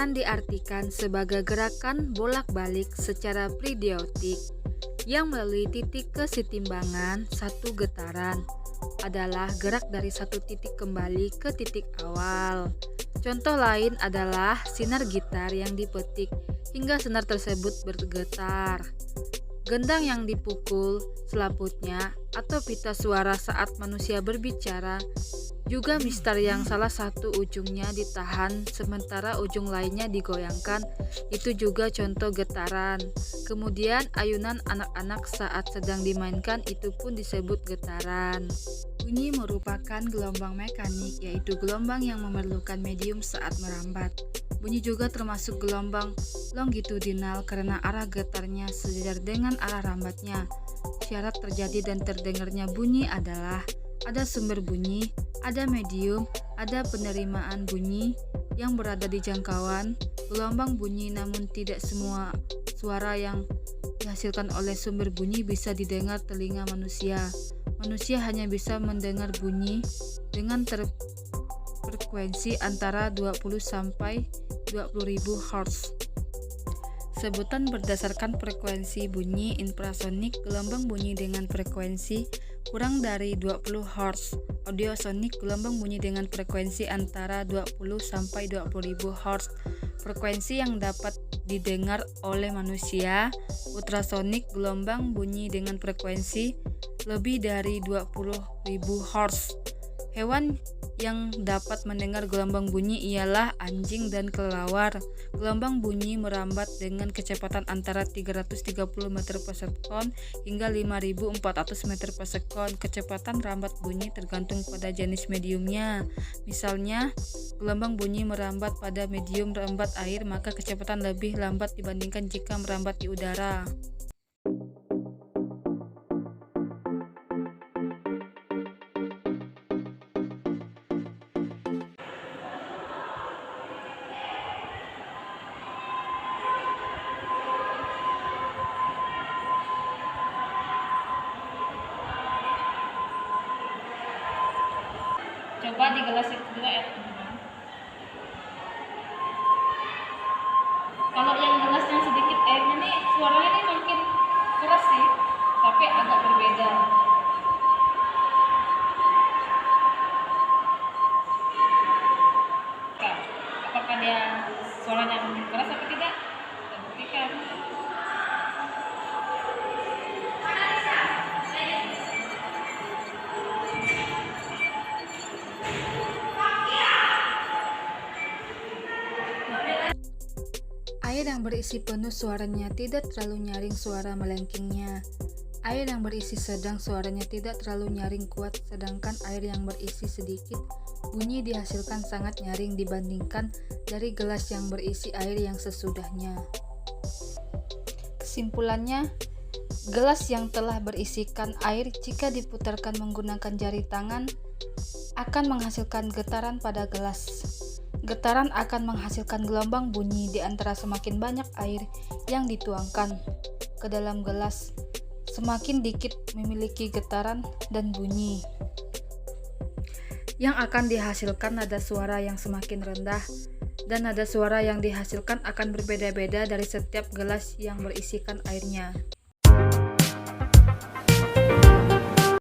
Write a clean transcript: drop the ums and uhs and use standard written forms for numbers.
Getaran diartikan sebagai gerakan bolak-balik secara periodik yang melalui titik kesetimbangan. Satu getaran adalah gerak dari satu titik kembali ke titik awal. Contoh lain adalah sinar gitar yang dipetik hingga senar tersebut bergetar. Gendang yang dipukul selaputnya atau pita suara saat manusia berbicara juga mistar yang salah satu ujungnya ditahan sementara ujung lainnya digoyangkan, itu juga contoh getaran. Kemudian ayunan anak-anak saat sedang dimainkan itu pun disebut getaran. Bunyi merupakan gelombang mekanik, yaitu gelombang yang memerlukan medium saat merambat. Bunyi juga termasuk gelombang longitudinal karena arah getarnya sejajar dengan arah rambatnya. Syarat terjadi dan terdengarnya bunyi adalah ada sumber bunyi, ada medium, ada penerimaan bunyi yang berada di jangkauan gelombang bunyi, namun tidak semua suara yang dihasilkan oleh sumber bunyi bisa didengar telinga manusia. Manusia hanya bisa mendengar bunyi dengan frekuensi antara 20 sampai 20.000 Hz. Sebutan berdasarkan frekuensi bunyi infrasonik, gelombang bunyi dengan frekuensi kurang dari 20 Hz. Audiosonik, gelombang bunyi dengan frekuensi antara 20 sampai 20.000 Hz. Frekuensi yang dapat didengar oleh manusia. Ultrasonik, gelombang bunyi dengan frekuensi lebih dari 20.000 Hz. Hewan yang dapat mendengar gelombang bunyi ialah anjing dan kelelawar. Gelombang bunyi merambat dengan kecepatan antara 330 meter per sekon hingga 5.400 meter per sekon. Kecepatan rambat bunyi tergantung pada jenis mediumnya. Misalnya, gelombang bunyi merambat pada medium rambat air, maka kecepatan lebih lambat dibandingkan jika merambat di udara. Coba di gelas itu juga ya teman-teman. Kalau yang gelas yang sedikit airnya nih suaranya nih makin keras sih, tapi agak berbeda. Apakah dia suaranya makin keras atau tidak? Kita buktikan. Air yang berisi penuh suaranya tidak terlalu nyaring suara melengkingnya. Air yang berisi sedang suaranya tidak terlalu nyaring kuat, sedangkan air yang berisi sedikit bunyi dihasilkan sangat nyaring dibandingkan dari gelas yang berisi air yang sesudahnya. Kesimpulannya, gelas yang telah berisikan air jika diputarkan menggunakan jari tangan akan menghasilkan getaran pada gelas. Getaran akan menghasilkan gelombang bunyi di antara semakin banyak air yang dituangkan ke dalam gelas, semakin dikit memiliki getaran dan bunyi yang akan dihasilkan nada suara yang semakin rendah, dan nada suara yang dihasilkan akan berbeda-beda dari setiap gelas yang berisikan airnya.